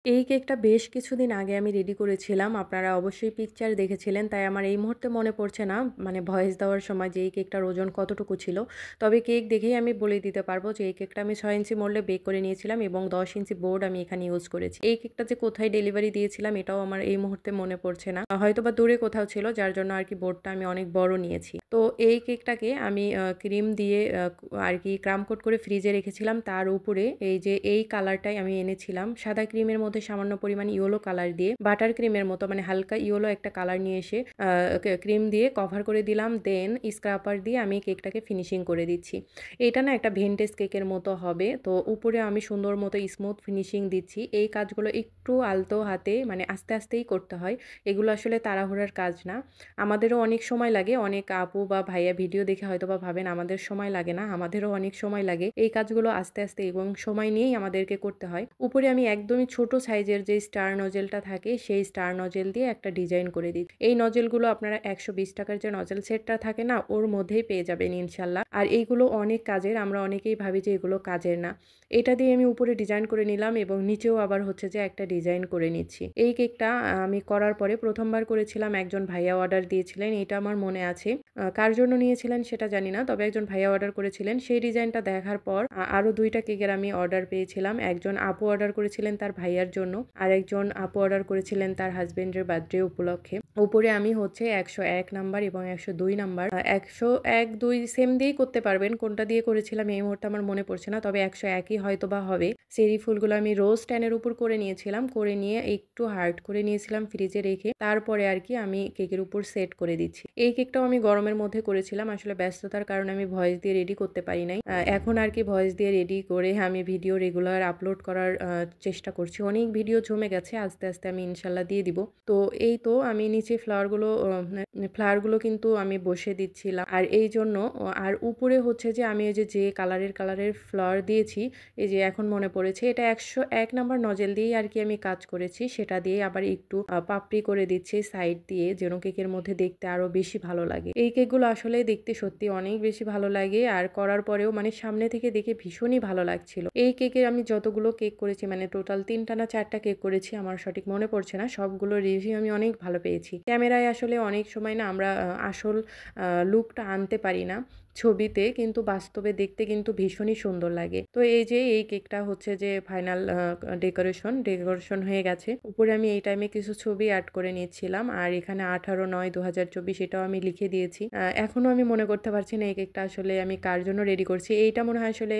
এই কেকটা বেশ কিছুদিন আগে আমি রেডি করেছিলাম। আপনারা অবশ্যই পিকচার দেখেছিলেন। তাই আমার এই মুহূর্তে মনে পড়ছে না মানে ভয়েস দেওয়ার সময় যে এই কেকটার ওজন কতটুকু ছিল। তবে কেক দেখেই আমি বলে দিতে পারবো যে এই কেকটা আমি ৬ ইঞ্চি মোল্ডে বেক করে নিয়েছিলাম এবং ১০ ইঞ্চি বোর্ড আমি এখানে ইউজ করেছি। এই কেকটা যে কোথায় ডেলিভারি দিয়েছিলাম এটাও আমার এই মুহূর্তে মনে পড়ছে না। হয়তোবা দূরে কোথাও ছিল যার জন্য আরকি বোর্ডটা আমি অনেক বড় নিয়েছি। তো এই কেকটাকে আমি ক্রিম দিয়ে আরকি ক্রাম কোট করে ফ্রিজে রেখেছিলাম। তার উপরে এই যে এই কালারটাই আমি এনেছিলাম। সাদা ক্রিমের মধ্যে সামান্য পরিমাণ ইয়েলো কালার দিয়ে বাটার ক্রিমের মতো মানে হালকা ইয়েলো একটা কালার নিয়ে এসে ক্রিম দিয়ে কভার করে দিলাম। দেন স্ক্রাপার দিয়ে আমি কেকটাকে ফিনিশিং করে দিচ্ছি। এটা না একটা ভিনটেজ কেকের মতো হবে। তো উপরে আমি সুন্দর মতো স্মুথ ফিনিশিং দিচ্ছি। এই কাজগুলো একটু আলতো হাতে মানে আস্তে, আস্তেই করতে হয়। এগুলো আসলে তাড়াহুড়ার কাজ না। আমাদেরও অনেক সময় লাগে। অনেক আপু বা ভাইয়া ভিডিও দেখে হয়তোবা ভাবেন আমাদের সময় লাগে না। আমাদেরও অনেক সময় লাগে। এই কাজগুলো আস্তে, আস্তে এবং সময় নিয়েই আমাদেরকে করতে হয়। উপরে আমি একদমই ছোট সাইজের যে স্টার নজেলটা থাকে সেই স্টার নজেল দিয়ে একটা ডিজাইন করে দিই। এই নজেলগুলো আপনারা ৳১২০ র যে নজেল সেটটা থাকে না ওর মধ্যেই পেয়ে যাবেন ইনশাআল্লাহ। আর এইগুলো অনেক কাজের। আমরা অনেকেই ভাবি যে এগুলো কাজের না। এটা দিয়ে আমি উপরে ডিজাইন করে নিলাম এবং নিচেও আবার হচ্ছে যে একটা ডিজাইন করে নিচ্ছি। এই কেকটা আমি করার পরে ১ম বার করেছিলাম একজন ভাইয়া অর্ডার দিয়েছিলেন। এটা আমার মনে আছে। কার জন্য নিয়েছিলেন সেটা জানি না। তবে একজন ভাইয়া অর্ডার করেছিলেন। সেই ডিজাইনটা দেখার পর আরো ২ টা কেকের আমি অর্ডার পেয়েছিলাম। একজন আপু অর্ডার করেছিলেন তার ভাইয়ার জন্য। আরেকজন আপু অর্ডার করেছিলেন তার হাসব্যান্ডের বার্থডে উপলক্ষে। উপরে আমি হচ্ছে ১০১ নাম্বার এবং ১০২ নাম্বার ১০১, ২ সেম দিয়েই করতে পারবেন। কোনটা দিয়ে করেছিলাম এই মুহূর্তে আমার মনে পড়ছে না। তবে ১০১ ই হয়তোবা হবে। চেরি ফুলগুলো আমি রোজ স্ট্যান্ডের উপর করে নিয়েছিলাম। করে নিয়ে একটু হার্ড করে নিয়েছিলাম ফ্রিজে রেখে। তারপরে আরকি আমি কেকের উপর সেট করে দিচ্ছি। এই কেকটাও আমি গরমের মধ্যে করেছিলাম। আসলে ব্যস্ততার কারণে আমি ভয়েস দিয়ে রেডি করতে পারি নাই। এখন আরকি ভয়েস দিয়ে রেডি করে আমি ভিডিও রেগুলার আপলোড করার চেষ্টা করছি। অনেক ভিডিও জমে গেছে। আস্তে, আস্তে আমি ইনশাআল্লাহ দিয়ে দিব। তো এই তো আমি নিচে ফ্লাওয়ারগুলো কিন্তু আমি বসিয়ে দিচ্ছিলাম। আর এইজন্য আর উপরে হচ্ছে যে আমি ওই যে কালারের ফ্লাওয়ার দিয়েছি, এই যে এখন মনে পড়েছে এটা ১০১ নাম্বার নজেল দিয়েই আরকি আমি কাজ করেছি। সেটা দিয়ে আবার একটু পাপড়ি করে দিচ্ছি সাইড দিয়ে যেন কেকের মধ্যে দেখতে আরো বেশি ভালো লাগে। এই কেকগুলো আসলে দেখতে সত্যি অনেক বেশি ভালো লাগে আর করার পরেও মানে সামনে থেকে দেখে ভীষণই ভালো লাগছিল। এই কেকের আমি যতগুলো কেক করেছি মানে টোটাল ৩ টা না ৪ টা কেক করেছি আমার সঠিক মনে পড়ছে না। সবগুলোর রিভিউ আমি অনেক ভালো পেয়েছি। ক্যামেরায় আসলে অনেক সময় না আমরা আসল লুকটা আনতে পারি না ছবিতে, কিন্তু বাস্তবে দেখতে কিন্তু ভীষণই সুন্দর লাগে। তো এই যে এই কেকটা হচ্ছে যে ফাইনাল ডেকোরেশন হয়ে গেছে। উপরে আমি এই টাইমে কিছু ছবি এড করে নিচ্ছিলাম। আর এখানে 18/৯/২০২৪ এটাও আমি লিখে দিয়েছি। এখনো আমি মনে করতে পারছি না এই কেকটা আসলে আমি কার জন্য রেডি করছি। এইটা মনে হয় আসলে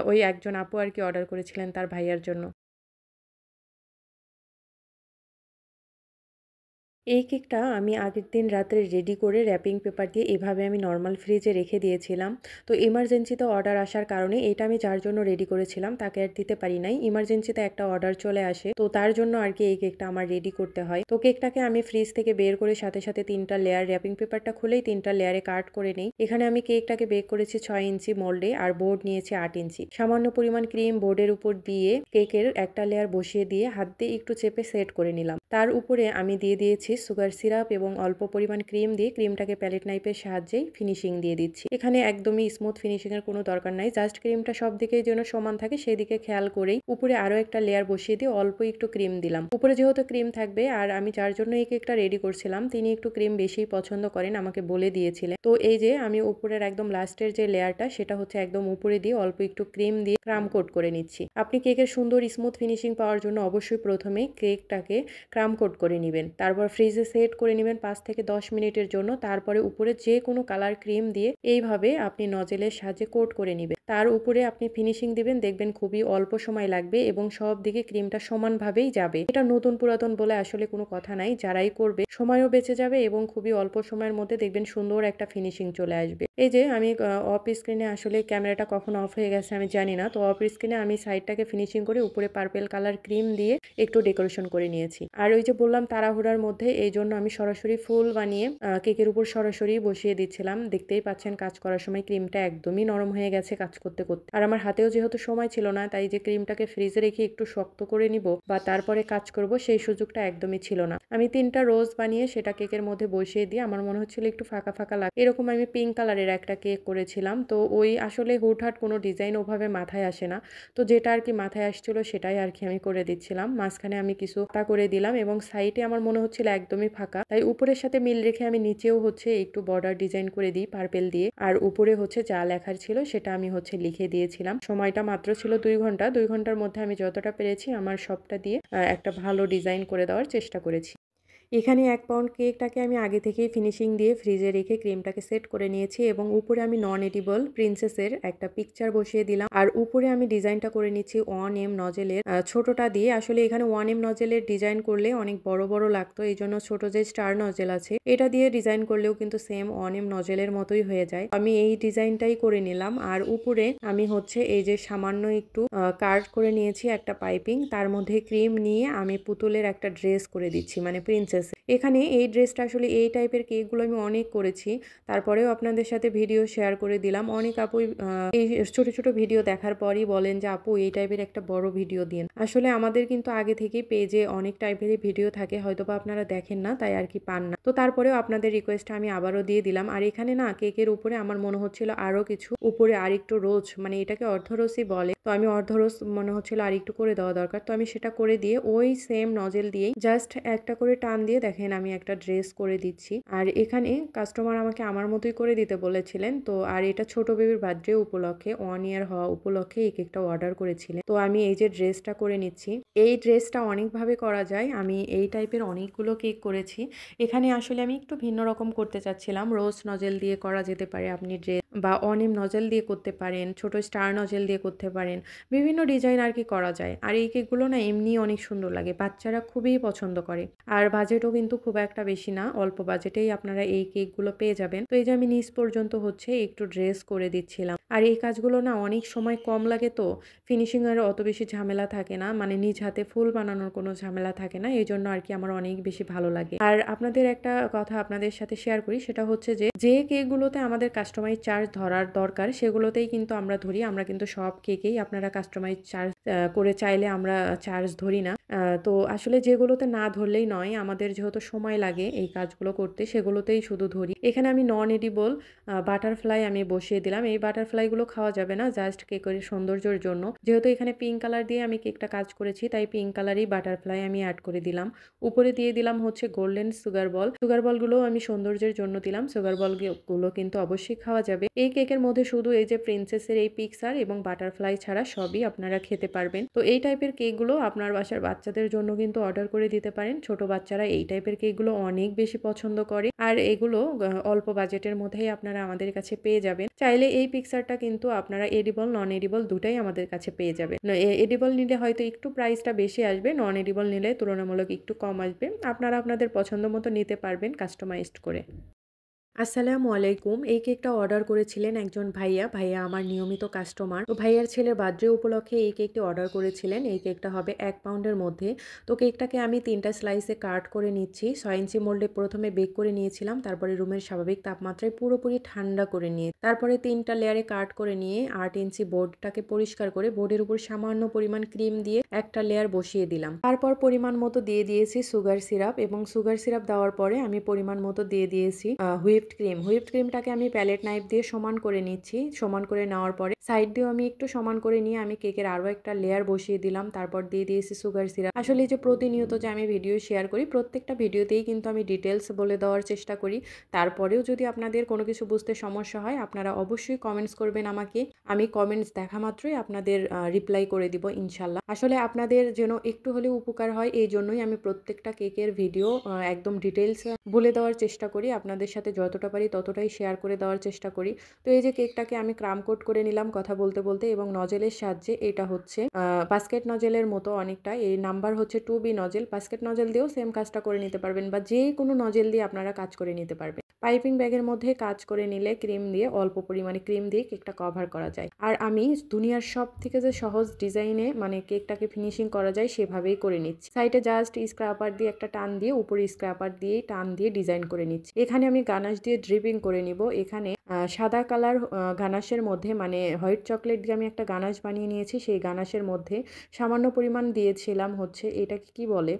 ওই একজন আপু আরকি অর্ডার করেছিলেন তার ভাইয়ার জন্য। এই কেকটা আমি আগের দিন রাত্রে রেডি করে র‍্যাপিং পেপার দিয়ে এভাবে আমি নরমাল ফ্রিজে রেখে দিয়েছিলাম। তো এমার্জেন্সিতে অর্ডার আসার কারণে এটা আমি যার জন্য রেডি করেছিলাম তাকে আর দিতে পারি নাই। এমার্জেন্সিতে একটা অর্ডার চলে আসে। তো তার জন্য আরকি এই কেকটা আমার রেডি করতে হয়। তো কেকটাকে আমি ফ্রিজ থেকে বের করে সাথে, সাথে ৩ টা লেয়ার র‍্যাপিং পেপারটা খুলেই ৩ টা লেয়ারে কাট করে নেই। এখানে আমি কেকটাকে বেক করেছি ৬ ইঞ্চি মোল্ডে আর বোর্ড নিয়েছি ৮ ইঞ্চি। সামান্য পরিমাণ ক্রিম বোর্ডের উপর দিয়ে কেকের একটা লেয়ার বসিয়ে দিয়ে হাত দিয়ে একটু চেপে সেট করে নিলাম। তার উপরে আমি দিয়ে দিয়েছি সুগার সিরাপ এবং অল্প পরিমাণ ক্রিম দিয়ে ক্রিমটাকে প্যালেট নাইফের সাহায্যেই ফিনিশিং দিয়ে দিচ্ছি। এখানে একদমই স্মুথ ফিনিশিং এর কোনো দরকার নাই। জাস্ট ক্রিমটা সব দিকেই যেন সমান থাকে সেদিকে খেয়াল করেই উপরে আরো একটা লেয়ার বসিয়ে দিয়ে অল্প একটু ক্রিম দিলাম। উপরে যেহেতু ক্রিম থাকবে আর আমি যার জন্য এই কেকটা রেডি করছিলাম তিনি একটু ক্রিম বেশিই পছন্দ করেন, আমাকে বলে দিয়েছিলেন। তো এই যে আমি উপরের একদম লাস্টের যে লেয়ারটা সেটা হচ্ছে একদম উপরে দিয়ে অল্প একটু ক্রিম দিয়ে ক্রাম কোট করে নিচ্ছি। আপনি কেকের সুন্দর স্মুথ ফিনিশিং পাওয়ার জন্য অবশ্যই প্রথমেই কেকটাকে ক্রাম কোট করে নিবেন। তারপর ফ্রিজে সেট করে নিবেন ৫ থেকে ১০ মিনিটের জন্য। তারপরে উপরে যে কোনো কালার ক্রিম দিয়ে এইভাবে আপনি নজেলের সাহায্যে কোট করে নিবেন। তার উপরে আপনি ফিনিশিং দিবেন, দেখবেন খুবই অল্প সময় লাগবে এবং সব দিকে ক্রিমটা সমানভাবেই যাবে। এটা নতুন পুরাতন বলে আসলে কোনো কথা নাই। যারাই করবে সময়ও বেঁচে যাবে এবং খুবই অল্প সময়ের মধ্যে দেখবেন সুন্দর একটা ফিনিশিং চলে আসবে। এই যে আমি অফ স্ক্রিনে আসলে ক্যামেরাটা কখন অফ হয়ে গেছে আমি জানি না। তো অফ স্ক্রিনে আমি সাইডটাকে ফিনিশিং করে উপরে পার্পল কালার ক্রিম দিয়ে একটু ডেকোরেশন করে নিয়েছি। আর ওই যে বললাম তাড়াহুড়ার মধ্যে এই জন্য আমি সরাসরি ফুল বানিয়ে কেকের উপর সরাসরি বসিয়ে দিচ্ছিলাম। দেখতেই পাচ্ছেন কাজ করার সময় ক্রিমটা একদমই নরম হয়ে গেছে কাজ করতে করতে। আর আমার হাতেও যেহেতু সময় ছিল না, তাই যে ক্রিমটাকে ফ্রিজে রেখে একটু শক্ত করে নিব বা তারপরে কাজ করব সেই সুযোগটা একদমই ছিল না। আমি 3টা রোজ বানিয়ে সেটা কেকের মধ্যে বসিয়ে দিয়ে আমার মনে হচ্ছিল একটু ফাঁকা ফাঁকা লাগে, এরকম আমি পিঙ্ক কালারের একটা কেক করেছিলাম। তো ওই আসলে হুটহাট কোনো ডিজাইন ওভাবে মাথায় আসে না, তো যেটা আর কি মাথায় আসছিল সেটাই আর কি আমি করে দিচ্ছিলাম। মাঝখানে আমি কিছু পাতা করে দিলাম এবং সাইডে আমার মনে হচ্ছিল একদমই ফাঁকা, তাই উপরের সাথে মিল রেখে আমি নিচেও হচ্ছে একটু বর্ডার ডিজাইন করে দিই পার্পেল দিয়ে। আর উপরে হচ্ছে যা লেখার ছিল সেটা আমি হচ্ছে লিখে দিয়েছিলাম। সময়টা মাত্র ছিল 2 ঘন্টা। 2 ঘন্টার মধ্যে আমি যতটা পেরেছি আমার সবটা দিয়ে একটা ভালো ডিজাইন করে দেওয়ার চেষ্টা করেছি। এখানে 1 পাউন্ড কেকটাকে আমি আগে থেকেই ফিনিশিং দিয়ে ফ্রিজে রেখে ক্রিমটাকে সেট করে নিয়েছি এবং উপরে আমি নন এডিবল প্রিন্সেসের একটা পিকচার বসিয়ে দিলাম। আর উপরে আমি ডিজাইনটা করে নিচ্ছি 1M নজেলের ছোটটা দিয়ে। আসলে এখানে 1M নজেলের ডিজাইন করলে অনেক বড় বড় লাগতো, এই জন্য ছোট যে স্টার নজেল আছে এটা দিয়ে ডিজাইন করলেও কিন্তু সেম 1M নজেলের মতোই হয়ে যায়। আমি এই ডিজাইনটাই করে নিলাম। আর উপরে আমি হচ্ছে এই যে সামান্য একটু কার্ভ করে নিয়েছি একটা পাইপিং, তার মধ্যে ক্রিম নিয়ে আমি পুতুলের একটা ড্রেস করে দিচ্ছি, মানে প্রিন্সেস। এখানে এই ড্রেসটা আসলে এই টাইপের কেকগুলো আমি অনেক করেছি, তারপরেও আপনাদের সাথে ভিডিও শেয়ার করে দিলাম। অনেক আপুই এই ছোট ছোট ভিডিও দেখার পরই বলেন যে আপু এই টাইপের একটা বড় ভিডিও দিন। আসলে আমাদের কিন্তু আগে থেকেই পেজে অনেক টাইপেরই ভিডিও থাকে, হয়তোবা আপনারা দেখেন না তাই আর কি পান না। তো তারপরেও আপনাদের রিকোয়েস্টটা আমি আবারও দিয়ে দিলাম। আর এখানে না কেকের উপরে আমার মনে হচ্ছিল আরো কিছু উপরে আরেকটু রোজ, মানে এটাকে অর্ধরোজই বলে, তো আমি অর্ধরোজ মনে হচ্ছিল আরেকটু করে দেওয়া দরকার, তো আমি সেটা করে দিয়ে ওই সেম নজেল দিয়েই জাস্ট একটা করে টান দিয়ে দেখেন আমি একটা ড্রেস করে দিচ্ছি। আর এখানে কাস্টমার আমাকে আমার মতোই করে দিতে বলেছিলেন। তো আর এটা ছোট বেবির বার্থডে উপলক্ষে 1 ইয়ার হওয়া উপলক্ষে এই কেকটা অর্ডার করেছিলেন। তো আমি এই যে ড্রেসটা করে নিচ্ছি, এই ড্রেসটা অনেকভাবে করা যায়, আমি এই টাইপের অনেকগুলো কেক করেছি। এখানে আসলে আমি একটু ভিন্ন রকম করতে চাচ্ছিলাম। রোজ নজেল দিয়ে করা যেতে পারে আপনি ড্রেস, বা অনিম নজেল দিয়ে করতে পারেন, ছোট স্টার নজেল দিয়ে করতে পারেন, বিভিন্ন ডিজাইন আর কি করা যায়। আর এই কেকগুলো না এমনি অনেক সুন্দর লাগে, বাচ্চারা খুবই পছন্দ করে। আর বাজেটও কিন্তু খুব একটা বেশি না, অল্প বাজেটেই আপনারা এই কেকগুলো পেয়ে যাবেন। তো এই যে আমি নিচ পর্যন্ত হচ্ছে একটু ড্রেস করে দিচ্ছিলাম। আর এই কাজগুলো না অনেক সময় কম লাগে, তো ফিনিশিং এর অত বেশি ঝামেলা থাকে না, মানে নিজ হাতে ফুল বানানোর কোনো ঝামেলা থাকে না, এই জন্য আর কি আমার অনেক বেশি ভালো লাগে। আর আপনাদের একটা কথা আপনাদের সাথে শেয়ার করি, সেটা হচ্ছে যে কেকগুলোতে আমাদের কাস্টমাইজ চার্জ ধরার দরকার সেগুলোতেই কিন্তু আমরা ধরি। আমরা কিন্তু সব কেকেই আপনারা কাস্টমাইজ চার্জ করে চাইলে আমরা চার্জ ধরি না। তো আসলে যেগুলোতে না ধরলেই নয়, আমাদের যেহেতু সময় লাগে এই কাজগুলো করতে সেগুলোতেই শুধু ধরি। এখানে আমি নন এডিবল বাটারফ্লাই আমি বসিয়ে দিলাম। এই বাটারফ্লাইগুলো খাওয়া যাবে না, জাস্ট কেকের সৌন্দর্যের জন্য। যেহেতু এখানে পিঙ্ক কালার দিয়ে আমি কেকটা কাজ করেছি, তাই পিঙ্ক কালারই বাটারফ্লাই আমি অ্যাড করে দিলাম। উপরে দিয়ে দিলাম হচ্ছে গোল্ডেন সুগার বল। সুগার বলগুলো আমি সৌন্দর্যের জন্য দিলাম। সুগার বলগুলো কিন্তু অবশ্যই খাওয়া যাবে। এই কেকের মধ্যে শুধু এই যে প্রিন্সেসের এই পিকচার এবং বাটারফ্লাই ছাড়া সবই আপনারা খেতে পারবেন। তো এই টাইপের কেকগুলো আপনার বাসার বাচ্চাদের জন্য কিন্তু অর্ডার করে দিতে পারেন। ছোট বাচ্চারা এই টাইপের কেকগুলো অনেক বেশি পছন্দ করে। আর এগুলো অল্প বাজেটের মধ্যেই আপনারা আমাদের কাছে পেয়ে যাবেন। চাইলে এই পিকচারটা কিন্তু আপনারা এডিবল নন এডিবল দুটাই আমাদের কাছে পেয়ে যাবেন। এডিবল নিলে হয়তো একটু প্রাইসটা বেশি আসবে, নন এডিবল নিলে তুলনামূলক একটু কম আসবে। আপনারা আপনাদের পছন্দ মতো নিতে পারবেন কাস্টমাইজড করে। আসসালামু আলাইকুম। এই কেকটা অর্ডার করেছিলেন একজন ভাইয়া। ভাইয়া আমার নিয়মিত কাস্টমার। তো ভাইয়ার ছেলের বার্থডে উপলক্ষে এই কেকটি অর্ডার করেছিলেন। এই কেকটা হবে 1 পাউন্ডের মধ্যে। তো কেকটাকে আমি 3টা স্লাইসে কাট করে নিচ্ছি। 6 ইঞ্চি মোল্ডে প্রথমে বেক করে নিয়েছিলাম। তারপরে রুমের স্বাভাবিক তাপমাত্রায় পুরোপুরি ঠান্ডা করে নিয়ে তারপরে 3টা লেয়ারে কাট করে নিয়ে 8 ইঞ্চি বোর্ডটাকে পরিষ্কার করে বোর্ডের উপর সামান্য পরিমাণ ক্রিম দিয়ে একটা লেয়ার বসিয়ে দিলাম। তারপর পরিমাণ মতো দিয়ে দিয়েছি সুগার সিরাপ, এবং সুগার সিরাপ দেওয়ার পরে আমি পরিমাণ মতো দিয়ে দিয়েছি হুইপড ক্রিমটাকে আমি প্যালেট নাইফ দিয়ে সমান করে নিচ্ছি। সমান করে নেওয়ার পরে সাইড দিয়েও আমি একটু সমান করে নিয়ে আমি কেকের আরো একটা লেয়ার বসিয়ে দিলাম। তারপর দিয়ে দিয়েছি সুগার সিরাপ। আসলে যে প্রতিনিয়ত যে আমি ভিডিও শেয়ার করি, প্রত্যেকটা ভিডিওতেই কিন্তু আমি ডিটেলস বলে দেওয়ার চেষ্টা করি। তারপরেও যদি আপনাদের কোনো কিছু বুঝতে সমস্যা হয়, আপনারা অবশ্যই কমেন্টস করবেন আমাকে। আমি কমেন্টস দেখা মাত্রই আপনাদের রিপ্লাই করে দিব ইনশাল্লাহ। আসলে আপনাদের যেন একটু হলেও উপকার হয়, এই জন্যই আমি প্রত্যেকটা কেকের ভিডিও একদম ডিটেলস বলে দেওয়ার চেষ্টা করি। আপনাদের সাথে যতটা পারি ততটাই শেয়ার করে দেওয়ার চেষ্টা করি। তো এই যে কেকটাকে আমি ক্রাম কোট করে নিলাম কথা বলতে বলতে, এবং নজেলের সাহায্যে, এটা হচ্ছে বাস্কেট নজেলের মতো অনেকটা। এই নাম্বার হচ্ছে 2B নজেল। বাস্কেট নজেল দিয়েও সেম কাজটা করে নিতে পারবেন, বা যে কোনো নজেল দিয়ে আপনারা কাজ করে নিতে পারবেন। পাইপিং ব্যাগের মধ্যে কাজ করে নিলে ক্রিম দিয়ে, অল্প পরিমাণে ক্রিম দিয়ে কেকটা কভার করা যায়। আর আমি দুনিয়ার সবথেকে যে সহজ ডিজাইনে মানে কেকটাকে ফিনিশিং করা যায় সেভাবেই করে নিচ্ছি। সাইডে জাস্ট স্ক্র্যাপার দিয়ে একটা টান দিয়ে, উপরে স্ক্র্যাপার দিয়েই টান দিয়ে ডিজাইন করে নিচ্ছি। এখানে আমি গানাশ দিয়ে ড্রিপিং করে নিব। এখানে সাদা কালার গানাশের মধ্যে মানে হোয়াইট চকলেট দিয়ে আমি একটা গানাশ বানিয়ে নিয়েছি। সেই গানাশের মধ্যে সামান্য পরিমাণ দিয়েছিলাম হচ্ছে এটাকে কি বলে,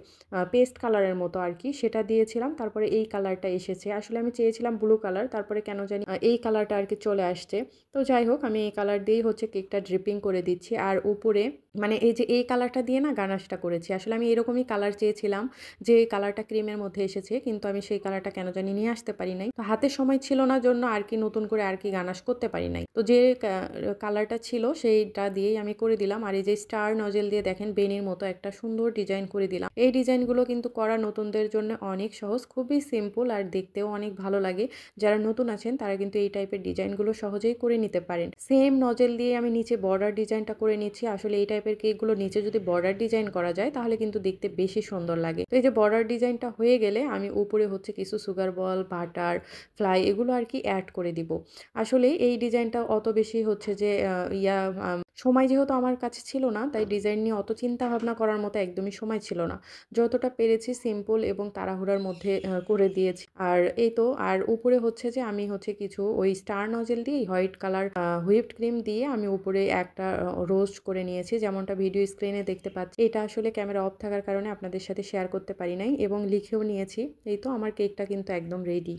পেস্ট কালারের মতো আর কি, সেটা দিয়েছিলাম। তারপরে এই কালারটা এসেছে। আসলে আমি চেয়েছিলাম ব্লু কালার, তারপরে কেন জানি এই কালারটা আর কি চলে আসছে। তো যাই হোক, আমি এই কালার দিয়েই হচ্ছে কেকটা ড্রিপিং করে দিচ্ছি। আর উপরে মানে এই যে এই কালারটা দিয়ে না গানাশটা করেছি। আসলে আমি এরকমই কালার চেয়েছিলাম, যে কালারটা ক্রিমের মধ্যে এসেছে, কিন্তু আমি সেই কালারটা কেন জানি নিয়ে আসতে পারি নাই। তো হাতে সময় ছিল না জন্য আর কি নতুন করে আর কি গানাশ করতে পারি নাই। তো যে কালারটা ছিল সেইটা দিয়েই আমি করে দিলাম। আর এই যে স্টার নজেল দিয়ে দেখেন বেনির মতো একটা সুন্দর ডিজাইন করে দিলাম। এই ডিজাইনগুলো কিন্তু করা নতুনদের জন্য অনেক সহজ, খুবই সিম্পল আর দেখতেও অনেক ভালো লাগে। যারা নতুন আছেন তারা কিন্তু এই টাইপের ডিজাইনগুলো সহজেই করে নিতে পারেন। সেম নজেল দিয়ে আমি নিচে বর্ডার ডিজাইনটা করে নিচ্ছি। আসলে এই টাইপের কেকগুলো নিচে যদি বর্ডার ডিজাইন করা যায় তাহলে কিন্তু দেখতে বেশি সুন্দর লাগে। তো এই যে বর্ডার ডিজাইনটা হয়ে গেলে আমি উপরে হচ্ছে কিছু সুগার বল, বাটার, ফ্লাই এগুলো আর কি অ্যাড করে দিব। আসলে এই ডিজাইনটা অত বেশি হচ্ছে যে সময় যেহেতু আমার কাছে ছিল না, তাই ডিজাইন নিয়ে অত চিন্তা ভাবনা করার মতো একদমই সময় ছিল না। যতটা পেরেছি সিম্পল এবং তাড়াহুড়ার মধ্যে করে দিয়েছি। আর এই তো, আর উপরে হচ্ছে যে আমি হচ্ছে কিছু ওই স্টার নজেল দিয়ে হোয়াইট কালার হুইপড ক্রিম দিয়ে আমি উপরে একটা রোস্ট করে নিয়েছি, যেমনটা ভিডিও স্ক্রিনে দেখতে পাচ্ছি। এটা আসলে ক্যামেরা অফ থাকার কারণে আপনাদের সাথে শেয়ার করতে পারি নাই, এবং লিখেও নিয়েছি। এই তো আমার কেকটা কিন্তু একদম রেডি।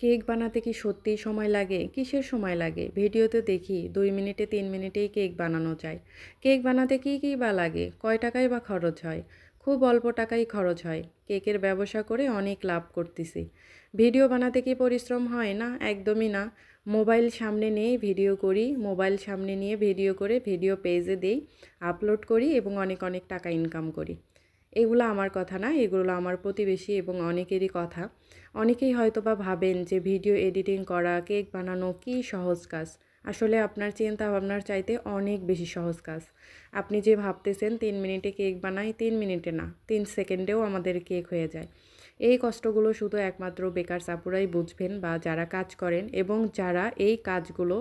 কেক বানাতে কি সত্যিই সময় লাগে? কিসের সময় লাগে? ভিডিওতে দেখি 2 মিনিটে 3 মিনিটেই কেক বানানো যায়। কেক বানাতে কী বা লাগে? কয় টাকাই বা খরচ হয়? খুব অল্প টাকাই খরচ হয়। কেকের ব্যবসা করে অনেক লাভ করতেছি। ভিডিও বানাতে কি পরিশ্রম হয় না? একদমই না। মোবাইল সামনে নিয়ে ভিডিও করি, মোবাইল সামনে নিয়ে ভিডিও করে ভিডিও পেজে দেই, আপলোড করি এবং অনেক অনেক টাকা ইনকাম করি। এগুলো আমার কথা না, এগুলো আমার প্রতিবেশী এবং অনেকেরই কথা। অনেকেই হয়তোবা ভাবেন যে ভিডিও এডিটিং করা, কেক বানানো কী সহজ কাজ। আসলে আপনার চিন্তা ভাবনার চাইতে অনেক বেশি সহজ কাজ। আপনি যে ভাবতেছেন 3 মিনিটে কেক বানাই, 3 মিনিটে না, 3 সেকেন্ডেও আমাদের কেক হয়ে যায়। এই কষ্টগুলো শুধু একমাত্র বেকার আপুরাই বুঝবেন, বা যারা কাজ করেন এবং যারা এই কাজগুলো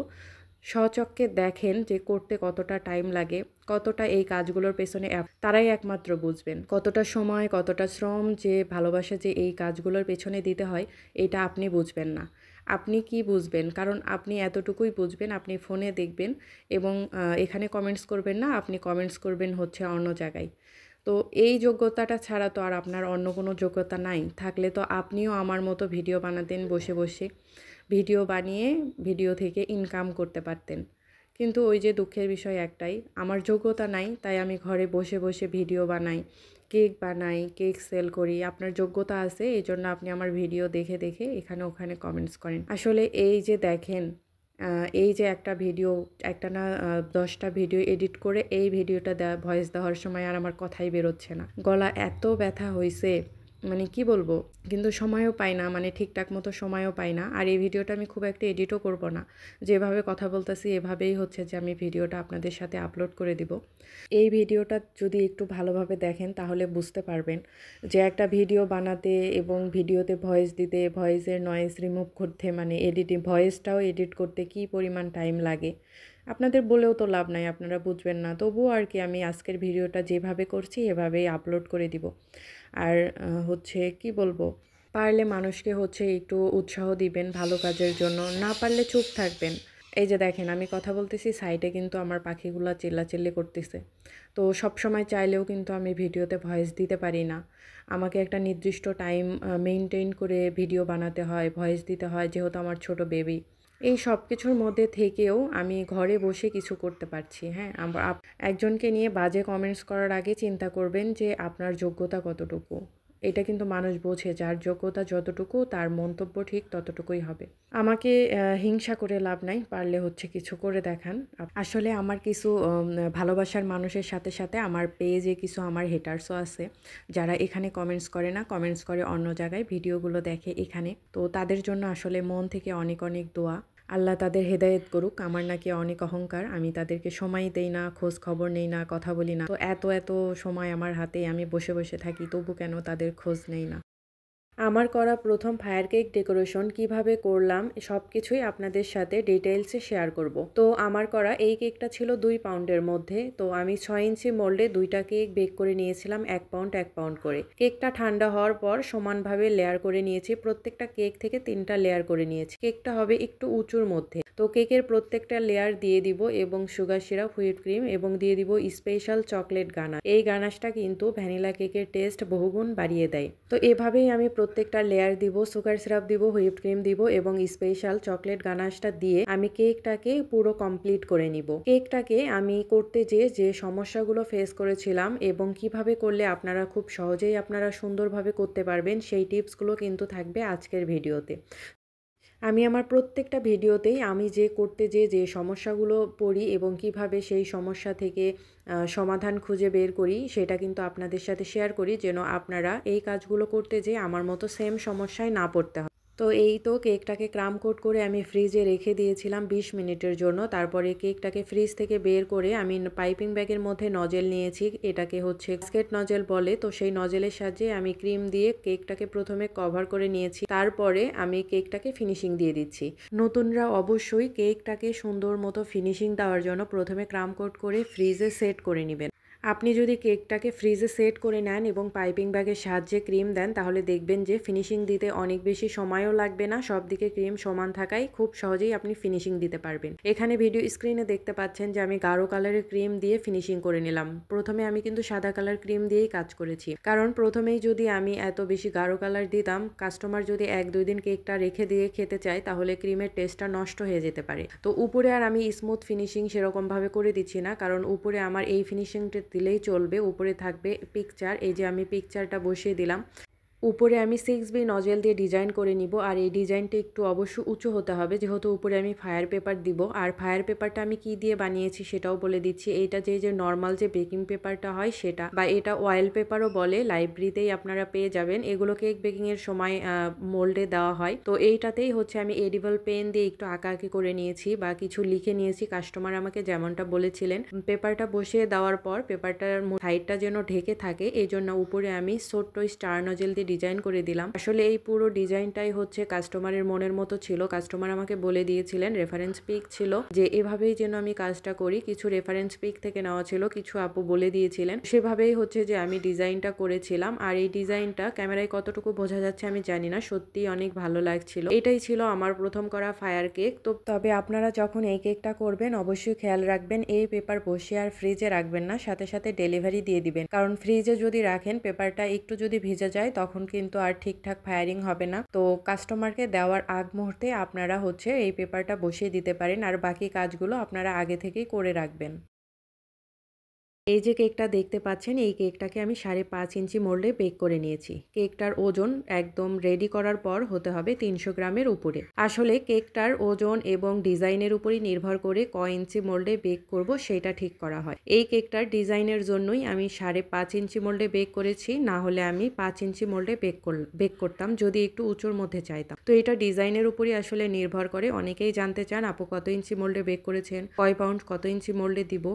স্বচক্ষে দেখেন যে করতে কতটা টাইম লাগে, কতটা এই কাজগুলোর পেছনে তারাই একমাত্র বুঝবেন। কতটা সময়, কতটা শ্রম, যে ভালোবাসা যে এই কাজগুলোর পেছনে দিতে হয়, এটা আপনি বুঝবেন না। আপনি কি বুঝবেন? কারণ আপনি এতটুকুই বুঝবেন, আপনি ফোনে দেখবেন এবং এখানে কমেন্টস করবেন না, আপনি কমেন্টস করবেন হচ্ছে অন্য জায়গায়। তো এই যোগ্যতাটা ছাড়া তো আর আপনার অন্য কোনো যোগ্যতা নাই। থাকলে তো আপনিও আমার মতো ভিডিও বানাতেন বসে বসে। ভিডিও বানিয়ে ভিডিও থেকে ইনকাম করতে পারতেন। কিন্তু ওই যে দুঃখের বিষয় একটাই, আমার যোগ্যতা নাই, তাই আমি ঘরে বসে বসে ভিডিও বানাই, কেক বানাই, কেক সেল করি। আপনার যোগ্যতা আছে, এজন্য আপনি আমার ভিডিও দেখে দেখে এখানে ওখানে কমেন্টস করেন। আসলে এই যে দেখেন, এই যে একটা ভিডিও, একটা না 10টা ভিডিও এডিট করে এই ভিডিওটা ভয়েস দেওয়ার সময় আর আমার কথাই বেরোচ্ছে না। গলা এত ব্যথা হইছে, মানে কি বলবো? কিন্তু সময়ও পাই না, মানে ঠিকঠাক মতো সময়ও পাই না। আর এই ভিডিওটা আমি খুব একটা এডিটও করব না। যেভাবে কথা বলতেছি এভাবেই হচ্ছে যে আমি ভিডিওটা আপনাদের সাথে আপলোড করে দিব। এই ভিডিওটা যদি একটু ভালোভাবে দেখেন তাহলে বুঝতে পারবেন যে একটা ভিডিও বানাতে এবং ভিডিওতে ভয়েস দিতে, ভয়েসের নয়েজ রিমুভ করতে, মানে ভয়েসটাও এডিট করতে কী পরিমাণ টাইম লাগে। আপনাদের বলেও তো লাভ নাই, আপনারা বুঝবেন না। তবুও আর কি আমি আজকের ভিডিওটা যেভাবে করছি এভাবেই আপলোড করে দিব। আর হচ্ছে কি বলবো, পারলে মানুষকে হচ্ছে একটু উৎসাহ দিবেন ভালো কাজের জন্য, না পারলে চুপ থাকবেন। এই যে দেখেন আমি কথা বলতেছি, সাইডে কিন্তু আমার পাখিগুলা চিল্লাচিল্লি করতেছে। তো সবসময় চাইলেও কিন্তু আমি ভিডিওতে ভয়েস দিতে পারি না। আমাকে একটা নির্দিষ্ট টাইম মেইনটেইন করে ভিডিও বানাতে হয়, ভয়েস দিতে হয়, যেহেতু আমার ছোট বেবি। এই সব কিছুর মধ্যে থেকেও আমি ঘরে বসে কিছু করতে পারছি। হ্যাঁ, একজনকে নিয়ে বাজে কমেন্টস করার আগে চিন্তা করবেন যে আপনার যোগ্যতা কতটুকু। এটা কিন্তু মানুষ বোঝে, যার যোগ্যতা যতটুকু তার মন্তব্য ঠিক ততটুকুই হবে। আমাকে হিংসা করে লাভ নাই, পারলে হচ্ছে কিছু করে দেখান। আসলে আমার কিছু ভালোবাসার মানুষের সাথে সাথে আমার পেজে কিছু আমার হেটার্সও আছে, যারা এখানে কমেন্টস করে না, কমেন্টস করে অন্য জায়গায়, ভিডিওগুলো দেখে এখানে। তো তাদের জন্য আসলে মন থেকে অনেক অনেক দোয়া। আল্লাহ তাদের হেদায়েত করুক। আমার নাকি অনেক অহংকার, আমি তাদেরকে সময় দেই না, খোঁজ খবর নেই না, কথা বলি না। তো এত সময় আমার হাতে, আমি বসে বসে থাকি, তবু কেন তাদের খোঁজ নেই না। আমার করা প্রথম ফায়ার কেক ডেকোরেশন কিভাবে করলাম সবকিছুই আপনাদের সাথে ডিটেইলসে শেয়ার করব। তো আমার করা এই কেকটা ছিল 2 পাউন্ডের মধ্যে। তো আমি 6 ইঞ্চি মোল্ডে 2টা কেক বেক করে নিয়েছিলাম 1 পাউন্ড 1 পাউন্ড করে। কেকটা ঠান্ডা হওয়ার পর সমানভাবে লেয়ার করে নিয়েছি, প্রত্যেকটা কেক থেকে 3টা লেয়ার করে নিয়েছি। কেকটা হবে একটু উঁচুর মধ্যে। তো কেকের প্রত্যেকটা লেয়ার দিয়ে দিব এবং সুগার সিরাপ, হুইপ ক্রিম এবং দিয়ে দিব স্পেশাল চকলেট গানাশ। এই গানাশটা কিন্তু ভ্যানিলা কেকের টেস্ট বহুগুণ বাড়িয়ে দেয়। তো এভাবেই আমি প্রত্যেকটা লেয়ার দিব, সুগার সিরাপ দিব, হুইপ ক্রিম দিব এবং স্পেশাল চকলেট গানাশটা দিয়ে আমি কেকটাকে পুরো কমপ্লিট করে নিব। কেকটাকে আমি করতে যে সমস্যাগুলো ফেস করেছিলাম এবং কিভাবে করলে আপনারা খুব সহজেই আপনারা সুন্দরভাবে করতে পারবেন সেই টিপসগুলো কিন্তু থাকবে আজকের ভিডিওতে। আমি আমার প্রত্যেকটা ভিডিওতেই আমি করতে যে সমস্যাগুলো পড়ি এবং কিভাবে সেই সমস্যা থেকে সমাধান খুঁজে বের করি সেটা কিন্তু আপনাদের সাথে শেয়ার করি, যেন আপনারা এই কাজগুলো করতে যেয়ে আমার মতো সেম সমস্যায় না পড়তে হয়। তো এই তো কেকটাকে ক্রাম কোট করে আমি ফ্রিজে রেখে দিয়েছিলাম 20 মিনিটের জন্য। তারপরে কেকটাকে ফ্রিজ থেকে বের করে আমি পাইপিং ব্যাগের মধ্যে নজেল নিয়েছি, এটাকে হচ্ছে গ্যাসকেট নজেল বলে। তো সেই নজেলের সাহায্যে আমি ক্রিম দিয়ে কেকটাকে প্রথমে কভার করে নিয়েছি, তারপরে আমি কেকটাকে ফিনিশিং দিয়ে দিচ্ছি। নতুনরা অবশ্যই কেকটাকে সুন্দর মতো ফিনিশিং দেওয়ার জন্য প্রথমে ক্রাম কোট করে ফ্রিজে সেট করে নেবেন। আপনি যদি কেকটাকে ফ্রিজে সেট করে নেন এবং পাইপিং ব্যাগের সাহায্যে ক্রিম দেন তাহলে দেখবেন যে ফিনিশিং দিতে অনেক বেশি সময়ও লাগবে না, সব দিকে ক্রিম সমান থাকায় খুব সহজেই আপনি ফিনিশিং দিতে পারবেন। এখানে ভিডিও স্ক্রিনে দেখতে পাচ্ছেন যে আমি গাঢ় কালারের ক্রিম দিয়ে ফিনিশিং করে নিলাম। প্রথমে আমি কিন্তু সাদা কালার ক্রিম দিয়েই কাজ করেছি, কারণ প্রথমেই যদি আমি এত বেশি গাঢ় কালার দিতাম, কাস্টমার যদি 1-2 দিন কেকটা রেখে দিয়ে খেতে চায় তাহলে ক্রিমের টেস্টটা নষ্ট হয়ে যেতে পারে। তো উপরে আর আমি স্মুথ ফিনিশিং সেরকমভাবে করে দিচ্ছি না, কারণ উপরে আমার এই ফিনিশিংটা দিলেই চলবে। উপরে থাকবে পিকচার, এই যে আমি পিকচারটা বসিয়ে দিলাম। উপরে আমি 6B নজেল দিয়ে ডিজাইন করে নিব, আর এই ডিজাইনটা একটু অবশ্য উঁচু হতে হবে যেহেতু উপরে আমি ফায়ার পেপার দিব। আর ফায়ার পেপারটা আমি কি দিয়ে বানিয়েছি সেটাও বলে দিচ্ছি। এইটা যে নর্মাল যে বেকিং পেপারটা হয় সেটা, বা এটা অয়েল পেপারও বলে, লাইব্রেরিতেই আপনারা পেয়ে যাবেন। এগুলো কেক বেকিং এর সময় মোল্ডে দেওয়া হয়। তো এইটাতেই হচ্ছে আমি এডিবল পেন দিয়ে একটু আঁকাআঁকি করে নিয়েছি বা কিছু লিখে নিয়েছি, কাস্টমার আমাকে যেমনটা বলেছিলেন। পেপারটা বসিয়ে দেওয়ার পর পেপারটার সাইডটা যেন ঢেকে থাকে এই জন্য উপরে আমি ছোট্ট স্টার নজেল দিয়ে ডিজাইন করে দিলাম। আসলে এই পুরো ডিজাইনটাই হচ্ছে কাস্টমারের মনের মতো ছিল। কাস্টমার আমাকে বলে দিয়েছিলেন, রেফারেন্স পিক ছিল যে এভাবেই যেন আমি কাজটা করি। কিছু রেফারেন্স পিক থেকে নেওয়া ছিল, কিছু আপু বলে দিয়েছিলেন, সেভাবেই হচ্ছে যে আমি ডিজাইনটা করেছিলাম। আর এই ডিজাইনটা ক্যামেরায় কতটুকু বোঝা যাচ্ছে আমি জানি না, সত্যি অনেক ভালো লাগছিল। এটাই ছিল আমার প্রথম করা ফায়ার কেক। তো তবে আপনারা যখন এই কেকটা করবেন অবশ্যই খেয়াল রাখবেন এই পেপার বসিয়ে আর ফ্রিজে রাখবেন না, সাথে সাথে ডেলিভারি দিয়ে দিবেন। কারণ ফ্রিজে যদি রাখেন পেপারটা একটু যদি ভিজে যায় তখন কিন্তু আর ঠিকঠাক ফায়ারিং হবে না। তো কাস্টমারকে দেওয়ার আগ মুহূর্তে আপনারা হচ্ছে এই পেপারটা বসিয়ে দিতে পারেন, আর বাকি কাজগুলো আপনারা আগে থেকেই করে রাখবেন। এই যে কেকটা দেখতে পাচ্ছেন এই কেকটাকে আমি 5.5 ইঞ্চি মোল্ডে বেক করে নিয়েছি। কেকটার ওজন একদম রেডি করার পর হতে হবে 300 গ্রামের উপরে। আসলে কেকটার ওজন এবং ডিজাইনের উপরই নির্ভর করে কয় ইঞ্চি মোল্ডে বেক করব সেটা ঠিক করা হয়। এই কেকটার ডিজাইনের জন্যই আমি 5.5 ইঞ্চি মোল্ডে বেক করেছি, না হলে আমি 5 ইঞ্চি মোল্ডে বেক করতাম যদি একটু উঁচুর মধ্যে চাইতাম। তো এটা ডিজাইনের উপরই আসলে নির্ভর করে। অনেকেই জানতে চান আপু কত ইঞ্চি মোল্ডে বেক করেছেন, কয় পাউন্ড কত ইঞ্চি মোল্ডে দিব।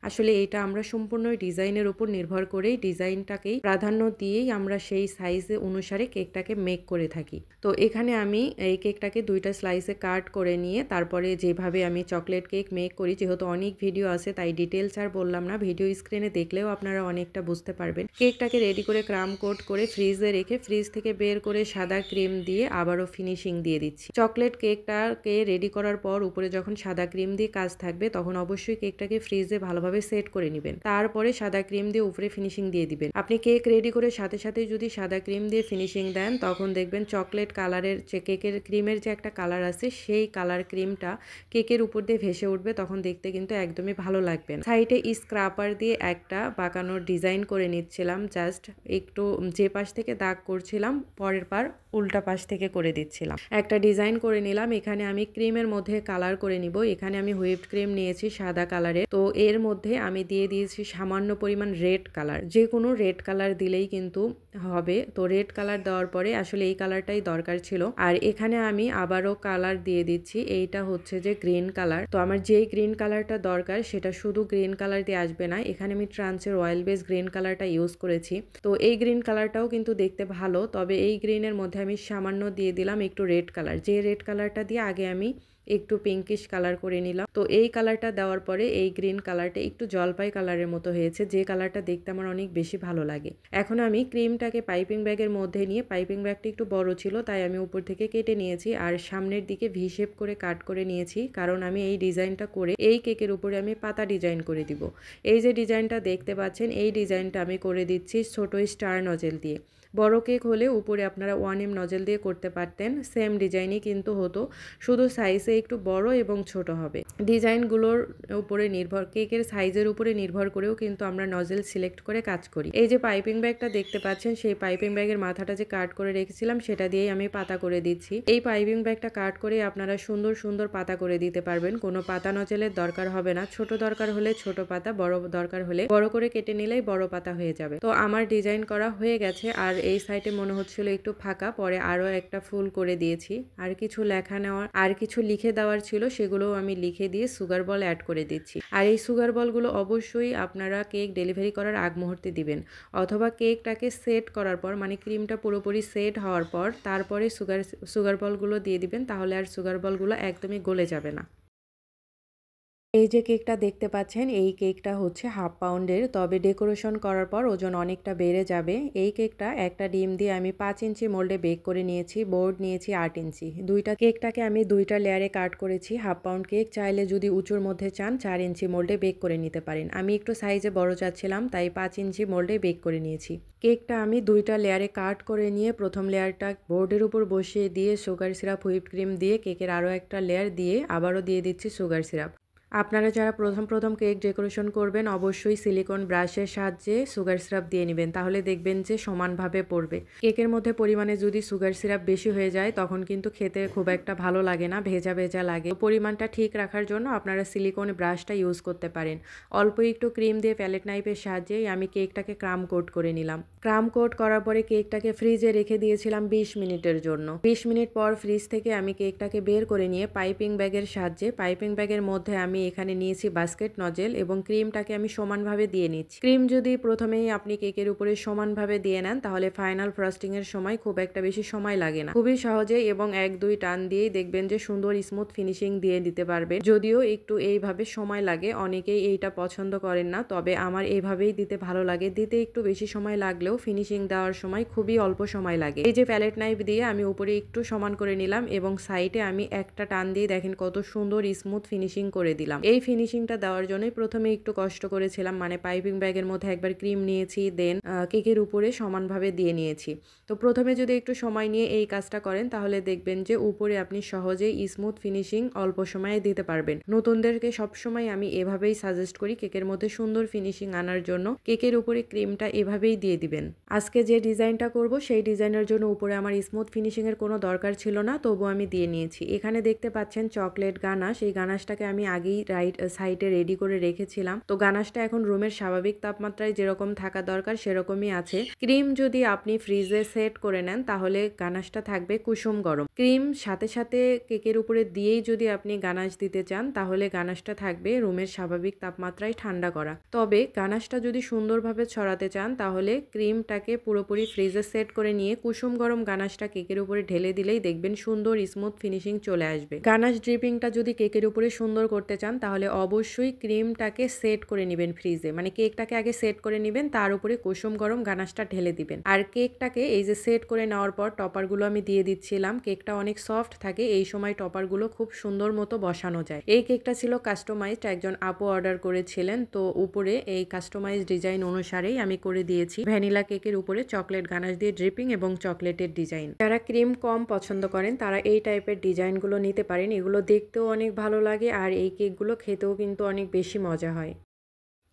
আসলে এটা আমরা সম্পূর্ণ ডিজাইনের উপর নির্ভর করেই ডিজাইনটাকেই প্রাধান্য দিয়েই আমরা সেই সাইজে অনুসারে কেকটাকে মেক করে থাকি। তো এখানে আমি এই কেকটাকে 2টা স্লাইসে কাট করে নিয়ে তারপরে যেভাবে আমি চকলেট কেক মেক করি, যেহেতু অনেক ভিডিও আছে তাই ডিটেলস আর বললাম না, ভিডিও স্ক্রিনে দেখলেও আপনারা অনেকটা বুঝতে পারবেন। কেকটাকে রেডি করে ক্রাম কোট করে ফ্রিজে রেখে ফ্রিজ থেকে বের করে সাদা ক্রিম দিয়ে আবারও ফিনিশিং দিয়ে দিচ্ছি। চকলেট কেকটাকে রেডি করার পর উপরে যখন সাদা ক্রিম দিয়ে কাজ থাকবে তখন অবশ্যই কেকটাকে ফ্রিজে ভালোভাবে সেট করে নেবেন, তারপরে সাদা ক্রিম দিয়ে উপরে ফিনিশিং দিয়ে দিবেন। আপনি কেক রেডি করে সাথে সাথে যদি সাদা ক্রিম দিয়ে ফিনিশিং দেন তখন দেখবেন চকলেট কালারের যে কেকের ক্রিমের যে একটা কালার আছে সেই কালার ক্রিমটা কেকের উপর দিয়ে ভেসে উঠবে, তখন দেখতে কিন্তু একদমই ভালো লাগবে না। সাইডে স্ক্রাপার দিয়ে একটা বাঁকানোর ডিজাইন করে নিচ্ছিলাম, জাস্ট একটু যে পাশ থেকে দাগ করছিলাম পরের পার উল্টা পাশ থেকে করে দিচ্ছিলাম, একটা ডিজাইন করে নিলাম। এখানে আমি ক্রিমের মধ্যে কালার করে নিব। এখানে আমি হুইপড ক্রিম নিয়েছি সাদা কালারের, তো এর মধ্যে আমি দিয়ে দিয়েছি সামান্য পরিমাণ রেড কালার। যে কোনো রেড কালার দিলেই কিন্তু হবে। তো রেড কালার দেওয়ার পরে আসলে এই কালারটাই দরকার ছিল। আর এখানে আমি আবারও কালার দিয়ে দিচ্ছি। এইটা হচ্ছে যে গ্রিন কালার। তো আমার যেই গ্রিন কালারটা দরকার সেটা শুধু গ্রিন কালার দিয়ে আসবে না। এখানে আমি ট্রান্সের অয়েল বেস গ্রিন কালারটা ইউজ করেছি। তো এই গ্রিন কালারটাও কিন্তু দেখতে ভালো। তবে এই গ্রিনের মধ্যে আমি সামান্য দিয়ে দিলাম একটু রেড কালার। যে রেড কালারটা দিয়ে আগে আমি একটু পিঙ্কিশ কালার করে নিলাম। তো এই কালারটা দেওয়ার পরে এই গ্রিন কালারটা একটু জলপাই কালারের মতো হয়েছে, যে কালারটা দেখতে আমার অনেক বেশি ভালো লাগে। এখন আমি ক্রিমটাকে পাইপিং ব্যাগের মধ্যে নিয়ে, পাইপিং ব্যাগটা একটু বড় ছিল তাই আমি উপর থেকে কেটে নিয়েছি আর সামনের দিকে ভি শেপ করে কাট করে নিয়েছি, কারণ আমি এই ডিজাইনটা করে এই কেকের উপরে আমি পাতা ডিজাইন করে দিব। এই যে ডিজাইনটা দেখতে পাচ্ছেন এই ডিজাইনটা আমি করে দিচ্ছি ছোট স্টার নজেল দিয়ে। বড় কেক হলে উপরে আপনারা 1M নজেল দিয়ে করতে পারতেন, সেম ডিজাইনই কিন্তু হতো, শুধু সাইজে একটু বড় এবং ছোট হবে। ডিজাইনগুলোর উপরে নির্ভর, কেকের সাইজের উপরে নির্ভর করেও কিন্তু আমরা নজেল সিলেক্ট করে কাজ করি। এই যে পাইপিং ব্যাগটা দেখতে পাচ্ছেন সেই পাইপিং ব্যাগের মাথাটা যে কাট করে রেখেছিলাম সেটা দিয়েই আমি পাতা করে দিচ্ছি। এই পাইপিং ব্যাগটা কাট করে আপনারা সুন্দর সুন্দর পাতা করে দিতে পারবেন, কোনো পাতা নজেলের দরকার হবে না। ছোট দরকার হলে ছোট পাতা, বড় দরকার হলে বড় করে কেটে নিলেই বড় পাতা হয়ে যাবে। তো আমার ডিজাইন করা হয়ে গেছে আর এই সাইডে মনে হচ্ছিল একটু ফাঁকা, পরে আরো একটা ফুল করে দিয়েছি। আর কিছু লেখা নেওয়ার আর কিছু লিখে দেওয়ার ছিল সেগুলোও আমি লিখে দিয়ে সুগার বল অ্যাড করে দিচ্ছি। আর এই সুগার বলগুলো অবশ্যই আপনারা কেক ডেলিভারি করার আগ মুহূর্তে দিবেন, অথবা কেকটাকে সেট করার পর, মানে ক্রিমটা পুরোপুরি সেট হওয়ার পর তারপরে সুগার বলগুলো দিয়ে দিবেন, তাহলে আর সুগার বলগুলো একদমই গলে যাবে না। এই যে কেকটা দেখতে পাচ্ছেন এই কেকটা হচ্ছে 1/2 পাউন্ডের, তবে ডেকোরেশন করার পর ওজন অনেকটা বেড়ে যাবে। এই কেকটা একটা ডিম দিয়ে আমি 5 ইঞ্চি মোল্ডে বেক করে নিয়েছি, বোর্ড নিয়েছি 8 ইঞ্চি। কেকটাকে আমি দুইটা লেয়ারে কাট করেছি। 1/2 পাউন্ড কেক চাইলে যদি উঁচুর মধ্যে চান 4 ইঞ্চি মোল্ডে বেক করে নিতে পারেন। আমি একটু সাইজে বড় চাচ্ছিলাম তাই 5 ইঞ্চি মোল্ডে বেক করে নিয়েছি। কেকটা আমি দুইটা লেয়ারে কাট করে নিয়ে প্রথম লেয়ারটা বোর্ডের উপর বসিয়ে দিয়ে সুগার সিরাপ হুইপড ক্রিম দিয়ে কেকের আরও একটা লেয়ার দিয়ে আবারও দিয়ে দিচ্ছি সুগার সিরাপ। আপনারা যারা প্রথম কেক ডেকোরেশন করবেন অবশ্যই সিলিকন ব্রাশের সাহায্যে সুগার সিরাপ দিয়ে নেবেন, তাহলে দেখবেন যে সমানভাবে পড়বে। কেকের মধ্যে পরিমাণে যদি সুগার সিরাপ বেশি হয়ে যায় তখন কিন্তু খেতে খুব একটা ভালো লাগে না, ভেজা ভেজা লাগে। পরিমাণটা ঠিক রাখার জন্য আপনারা সিলিকন ব্রাশটা ইউজ করতে পারেন। অল্প একটু ক্রিম দিয়ে প্যালেট নাইফের সাহায্যেই আমি কেকটাকে ক্রাম কোট করে নিলাম। ক্রাম কোট করার পরে কেকটাকে ফ্রিজে রেখে দিয়েছিলাম 20 মিনিটের জন্য। 20 মিনিট পর ফ্রিজ থেকে আমি কেকটাকে বের করে নিয়ে পাইপিং ব্যাগের সাহায্যে, পাইপিং ব্যাগের মধ্যে আমি এখানে নিয়েছি বাস্কেট নজেল এবং ক্রিমটাকে আমি সমানভাবে দিয়ে নিচ্ছি। ক্রিম যদি প্রথমেই আপনি কেকের উপরে সমানভাবে দিয়ে নেন তাহলে ফাইনাল ফ্রস্টিং এর সময় খুব একটা বেশি সময় লাগে না, খুবই সহজেই এবং 1-2 টান দিয়েই দেখবেন যে সুন্দর স্মুথ ফিনিশিং দিয়ে দিতে পারবেন। যদিও একটু এইভাবে সময় লাগে, অনেকেই এইটা পছন্দ করেন না, তবে আমার এইভাবেই দিতে ভালো লাগে। দিতে একটু বেশি সময় লাগলেও ফিনিশিং দেওয়ার সময় খুবই অল্প সময় লাগে। এই যে প্যালেট নাইফ দিয়ে আমি উপরে একটু সমান করে নিলাম এবং সাইডে আমি একটা টান দিয়ে দেখেন কত সুন্দর স্মুথ ফিনিশিং করে দিলাম। এই ফিনিশিংটা দেওয়ার জন্যই প্রথমে একটু কষ্ট করেছিলাম, মানে পাইপিং ব্যাগের মধ্যে একবার ক্রিম নিয়েছি, দেন কেকের উপরে সমানভাবে দিয়ে নিয়েছি। তো প্রথমে যদি একটু সময় নিয়ে এই কাজটা করেন তাহলে দেখবেন যে উপরে আপনি সহজেই স্মুথ ফিনিশিং অল্প সময়ে দিতে পারবেন। নতুনদেরকে সবসময় আমি এভাবেই সাজেস্ট করি কেকের মধ্যে সুন্দর ফিনিশিং আনার জন্য কেকের উপরে ক্রিমটা এভাবেই দিয়ে দিবেন। আজকে যে ডিজাইনটা করব সেই ডিজাইনের জন্য উপরে আমার স্মুথ ফিনিশিং এর কোনো দরকার ছিল না, তবু আমি দিয়ে নিয়েছি। এখানে দেখতে পাচ্ছেন চকলেট গানাশ, এই গানাশটাকে আমি আগেই রাইট সাইডে রেডি করে রেখেছিলাম। তো গানাশটা এখন রুমের স্বাভাবিক তাপমাত্রায় যেরকম থাকা দরকার সেরকমই আছে। ক্রিম যদি আপনি ফ্রিজে সেট করে নেন তাহলে গানাশটা থাকবে কুসুম গরম। ক্রিম সাথে সাথে কেকের উপরে দিয়েই যদি আপনি গানাশ দিতে চান তাহলে গানাশটা থাকবে রুমের স্বাভাবিক তাপমাত্রায় ঠান্ডা করা। তবে গানাশটা যদি সুন্দরভাবে ছড়াতে চান তাহলে ক্রিমটাকে পুরোপুরি ফ্রিজে সেট করে নিয়ে কুসুম গরম গানাশটা কেকের উপরে ঢেলে দিলেই দেখবেন সুন্দর স্মুথ ফিনিশিং চলে আসবে। গানাশ ড্রিপিংটা যদি কেকের উপরে সুন্দর করতে চান তাহলে অবশ্যই ক্রিমটাকে সেট করে নেবেন ফ্রিজে, মানে কেকটাকে আগে সেট করে নেবেন, তার উপরে কুসুম গরম গানাশটা ঢেলে দিবেন। আর কেকটাকে এই যে সেট করে নেওয়ার পর টপারগুলো আমি দিয়ে দিচ্ছিলাম। কেকটা অনেক সফট থাকে, এই সময় টপারগুলো খুব সুন্দর মতো বসানো যায়। এই কেকটা ছিল কাস্টমাইজড, একজন আপু অর্ডার করেছিলেন, তো উপরে এই কাস্টমাইজ ডিজাইন অনুসারেই আমি করে দিয়েছি ভ্যানিলা কেকের উপরে চকলেট গানাশ দিয়ে ড্রিপিং এবং চকলেটের ডিজাইন। যারা ক্রিম কম পছন্দ করেন তারা এই টাইপের ডিজাইনগুলো নিতে পারেন, এগুলো দেখতেও অনেক ভালো লাগে আর এই কেকগুলো খেতেও কিন্তু অনেক বেশি মজা হয়।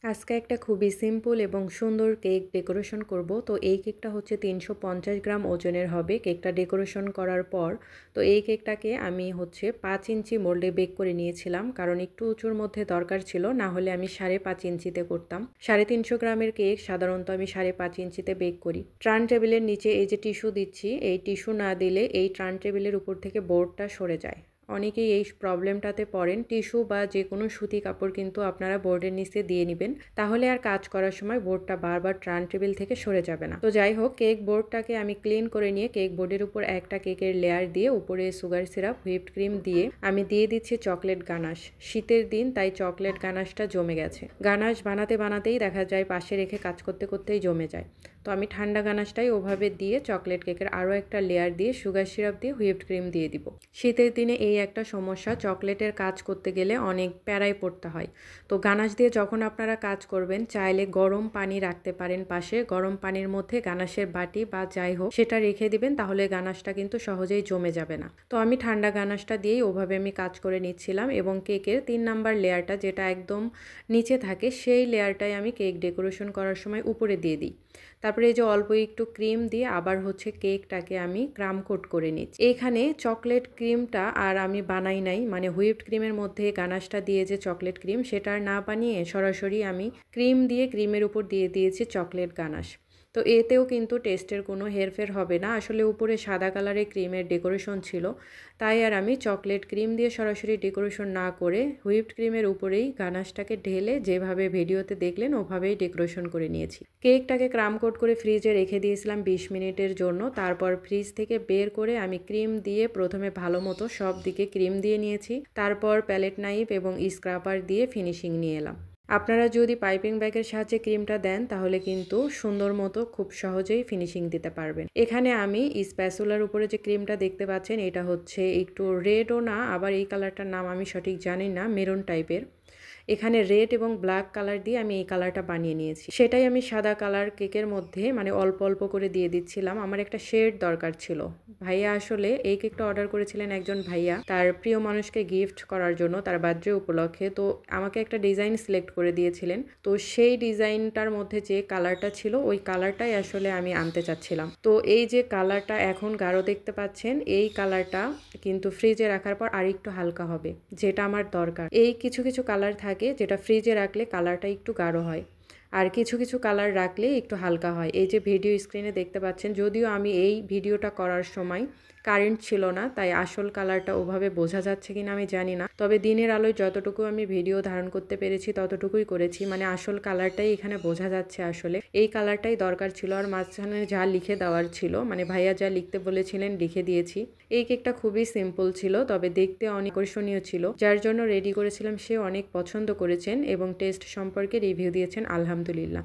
আজকে একটা খুবই সিম্পল এবং সুন্দর কেক ডেকোরেশন করব। তো এই কেকটা হচ্ছে 350 গ্রাম ওজনের হবে। কেকটা ডেকোরেশন করার পর তো এই কেকটাকে আমি হচ্ছে 5 ইঞ্চি মোল্ডে বেক করে নিয়েছিলাম, কারণ একটু উঁচুর মধ্যে দরকার ছিল, না হলে আমি 5.5 ইঞ্চিতে করতাম। 350 গ্রামের কেক সাধারণত আমি 5.5 ইঞ্চিতে বেক করি। টার্ন টেবিলের নিচে এই যে টিস্যু দিচ্ছি, এই টিস্যু না দিলে এই টার্ন টেবিলের উপর থেকে বোর্ডটা সরে যায়। অনেকেই এই প্রবলেমটাতে পড়েন। টিস্যু বা যে কোনো সুতি কাপড় কিন্তু আপনারা বোর্ডের নিচে দিয়ে নেবেন, তাহলে আর কাজ করার সময় বোর্ডটা বারবার টার্ন টেবিল থেকে সরে যাবে না। তো যাই হোক, কেক বোর্ডটাকে আমি ক্লিন করে নিয়ে কেক বোর্ডের উপর একটা কেকের লেয়ার দিয়ে উপরে সুগার সিরাপ, হুইপড ক্রিম দিয়ে আমি দিয়ে দিচ্ছি চকলেট গানাশ। শীতের দিন তাই চকলেট গানাশটা জমে গেছে। গানাশ বানাতে বানাতেই দেখা যায় পাশে রেখে কাজ করতে করতেই জমে যায়। তো আমি ঠান্ডা গানাশটাই ওভাবে দিয়ে চকলেট কেকের আরও একটা লেয়ার দিয়ে সুগার সিরাপ দিয়ে হুইপড ক্রিম দিয়ে দিব। শীতের দিনে এই একটা সমস্যা, চকলেটের কাজ করতে গেলে অনেক প্যারায় পড়তে হয়। তো গানাশ দিয়ে যখন আপনারা কাজ করবেন, চাইলে গরম পানি রাখতে পারেন পাশে। গরম পানির মধ্যে গানাশের বাটি বা যাই হোক সেটা রেখে দিবেন, তাহলে গানাশটা কিন্তু সহজেই জমে যাবে না। তো আমি ঠান্ডা গানাশটা দিয়েই ওভাবে আমি কাজ করে নিচ্ছিলাম, এবং কেকের 3 নাম্বার লেয়ারটা যেটা একদম নিচে থাকে সেই লেয়ারটাই আমি কেক ডেকোরেশন করার সময় উপরে দিয়ে দিই। তারপরে এই যে অল্প একটু ক্রিম দিয়ে আবার হচ্ছে কেকটাকে আমি ক্রাম কোট করে নিচ্ছি। এখানে চকলেট ক্রিমটা আর আমি বানাই নাই, মানে হুইপড ক্রিমের মধ্যে গানাশটা দিয়ে যে চকলেট ক্রিম সেটা না বানিয়ে সরাসরি আমি ক্রিম দিয়ে ক্রিমের উপর দিয়ে দিয়েছি চকলেট গানাশ। তো এতেও কিন্তু টেস্টের কোনো হেরফের হবে না। আসলে উপরে সাদা কালারের ক্রিমের ডেকোরেশন ছিল, তাই আর আমি চকলেট ক্রিম দিয়ে সরাসরি ডেকোরেশন না করে হুইপড ক্রিমের উপরেই গানাশটাকে ঢেলে যেভাবে ভিডিওতে দেখলেন ওভাবেই ডেকোরেশন করে নিয়েছি। কেকটাকে ক্রাম কোট করে ফ্রিজে রেখে দিয়েছিলাম 20 মিনিটের জন্য। তারপর ফ্রিজ থেকে বের করে আমি ক্রিম দিয়ে প্রথমে ভালো মতো সব দিকে ক্রিম দিয়ে নিয়েছি, তারপর প্যালেট নাইফ এবং স্ক্রাপার দিয়ে ফিনিশিং নিয়ে এলাম। আপনারা যদি পাইপিং ব্যাগের সাহায্যে ক্রিমটা দেন তাহলে কিন্তু সুন্দর মতো খুব সহজেই ফিনিশিং দিতে পারবেন। এখানে আমি স্প্যাচুলার উপরে যে ক্রিমটা দেখতে পাচ্ছেন, এটা হচ্ছে একটু রেডও না, আবার এই কালারটার নাম আমি সঠিক জানি না, মেরুন টাইপের। এখানে রেড এবং ব্ল্যাক কালার দিয়ে আমি এই কালারটা বানিয়ে নিয়েছি। সেটাই আমি সাদা কালার কেকের মধ্যে মানে অল্প অল্প করে দিয়ে দিচ্ছিলাম। আমার একটা শেড দরকার ছিল। ভাইয়া আসলে এই কেকটা অর্ডার করেছিলেন একজন ভাইয়া তার প্রিয় মানুষকে গিফট করার জন্য তার বার্থডে উপলক্ষে। তো আমাকে একটা ডিজাইন সিলেক্ট করে দিয়েছিলেন। তো সেই ডিজাইনটার মধ্যে যে কালারটা ছিল ওই কালারটাই আসলে আমি আনতে চাচ্ছিলাম। তো এই যে কালারটা এখন গাঢ় দেখতে পাচ্ছেন, এই কালারটা কিন্তু ফ্রিজে রাখার পর আরেকটু হালকা হবে, যেটা আমার দরকার। এই কিছু কিছু কালার থাকে যেটা ফ্রিজে রাখলে কালারটা একটু গাঢ় হয়, আর কিছু কিছু কালার রাখলে একটু হালকা হয়। এই যে ভিডিও স্ক্রিনে দেখতে পাচ্ছেন, যদিও আমি এই ভিডিওটা করার সময় কারেন্ট ছিল না, তাই আসল কালারটা ওভাবে বোঝা যাচ্ছে কিনা আমি জানি না। তবে দিনের আলোয় যতটুকু আমি ভিডিও ধারণ করতে পেরেছি ততটুকুই করেছি, মানে আসল কালারটাই এখানে বোঝা যাচ্ছে। আসলে এই কালারটাই দরকার ছিল, আর মাঝখানে যা লিখে দেওয়ার ছিল, মানে ভাইয়া যা লিখতে বলেছিলেন লিখে দিয়েছি। এই কেকটা খুবই সিম্পল ছিল, তবে দেখতে অনেক আকর্ষণীয় ছিল। যার জন্য রেডি করেছিলাম সে অনেক পছন্দ করেছেন এবং টেস্ট সম্পর্কে রিভিউ দিয়েছেন আলহামদুলিল্লাহ।